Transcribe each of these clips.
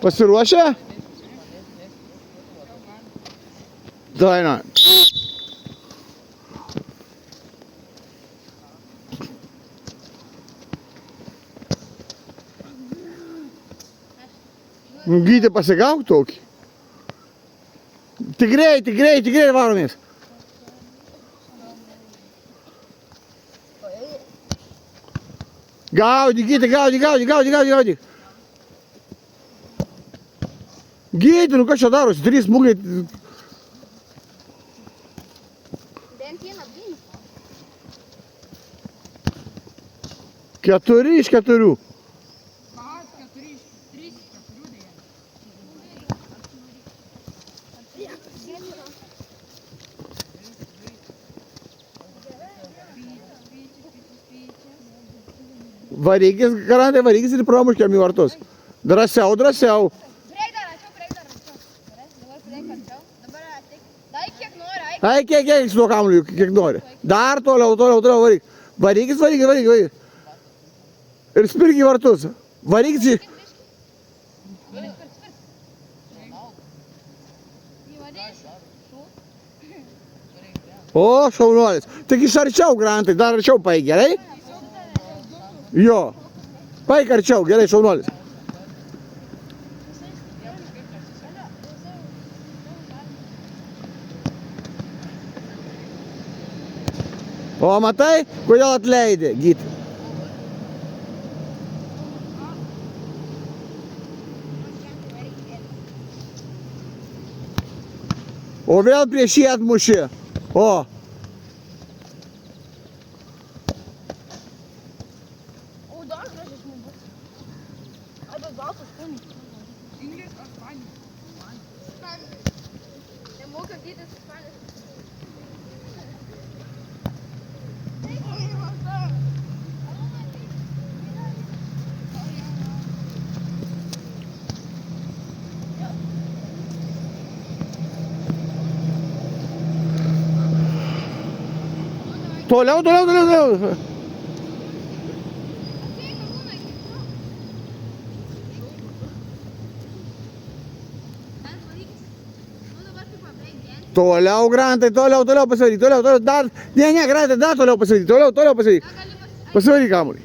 Pasiruošę? Davai, na. Nu, Gyti, pasigauk tokį. Tik greitai varomės. Gaudyk, Gyti, gaudyk. Gyti, nu kas čia darosi? 3 smūgiai. Bent vieną apgynį. 4 iš 4. Aha, 4 iš 3 iš 4 dėja. Varykis, garantai varykis ir pramuškiam į vartus. Drąsiau. Prieik dar arčiau. Dabar prieik arčiau. Dabar ateik. Dai kiek nori, eik. Ai, kiek su tuo kamuoliu, kiek nori. Dar toliau varyk. Varykis. Ir spirk į vartus. Varykis į... Spirk. Įvadėsi. O, šaunuolis. Tik iš arčiau, grantai, dar arčiau paeik, gerai? Jo. Paeik arčiau, gerai, šaunuolis. O, matai, kodėl atleidė, Gyti? O vėl prieš jį atmušė. O. O, dar gražiai žmogus. Arba baltas kūnis. Inglis ar Spaniš? Nemoka gytis Ispanijos. Toliau. Toliau, grantai, toliau pasivaryk, toliau, dar, ne, grantai, dar toliau pasivaryk, toliau pasivaryk. Pasivaryk kamuolį.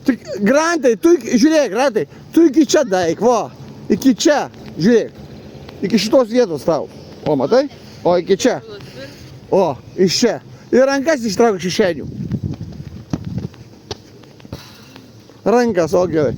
Tik, grantai, žiūrėk, grantai, tu iki čia daik, va, iki čia, žiūrėk, iki šitos vietos tau. O, matai? O, iki čia. O, iš čia. Ir rankas ištrauk iš kišenių. Rankas, o gerai.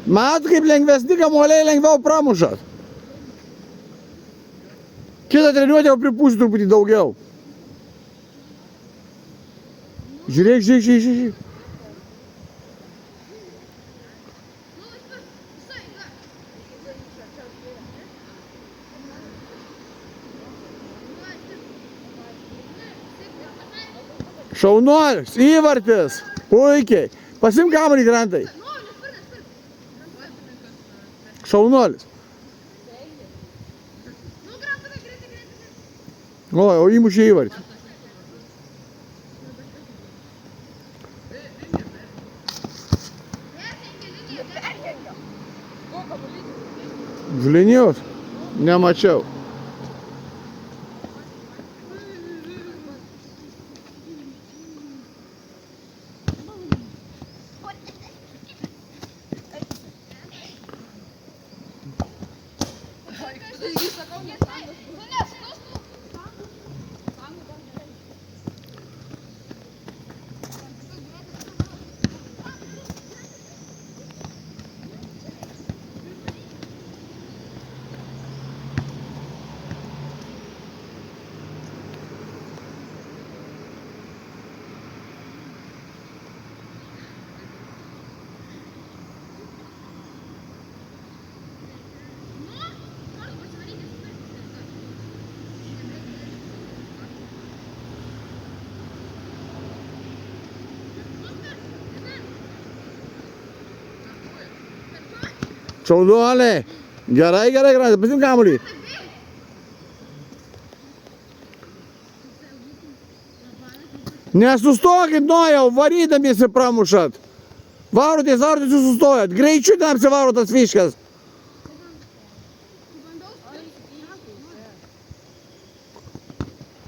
Matot, kaip lengvesni kamuoliai lengviau pramušat. Kitą treniruotę jau pripūsiu truputį daugiau. Žiūrėk. Šaunuolis, įvartis. Puikiai. Pasimk kamuolį, grantai. Šaunuolis. O įmušė įvartį. Žlinijos? Nemačiau. Šaunuoliai. Gerai, gerai, Grantai, pasim kamuolį. Nesustokit nuo jau, varydamiesi pramušat. Varotės, jūs sustojat. Greičiu ten apsivaro tas viškas.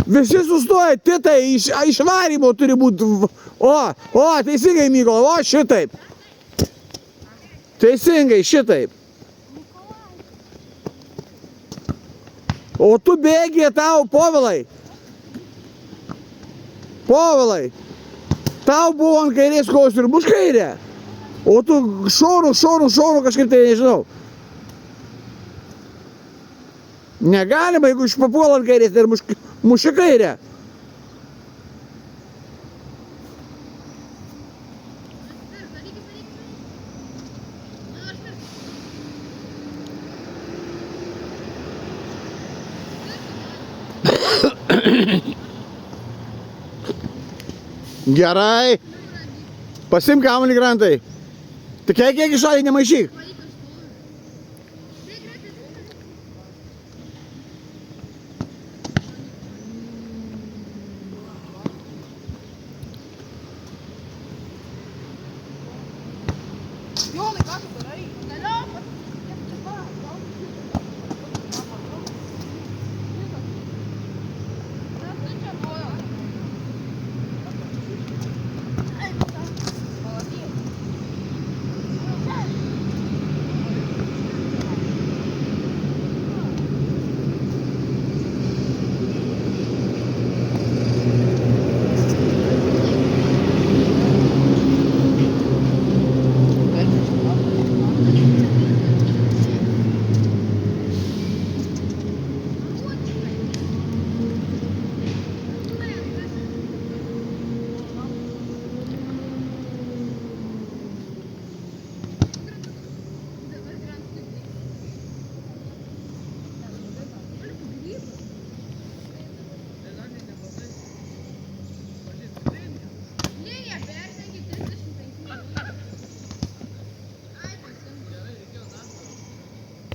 Visi sustoja, titai, išvarymo turi būti. O, teisingai, Mykolo, o šitaip. Teisingai, šitaip. O tu bėgi tau, Povilai. Povilai. Tau buvo ant kairės kojos ir bus kairė. O tu šonu kažkaip tai nežinau. Negalima, jeigu išpapuola ant kairės, tai muši kairę. Gerai. Pasim kamuolį, Grantai. Tik kiek į šalį nemaišyk. Jonai, ką tu darai?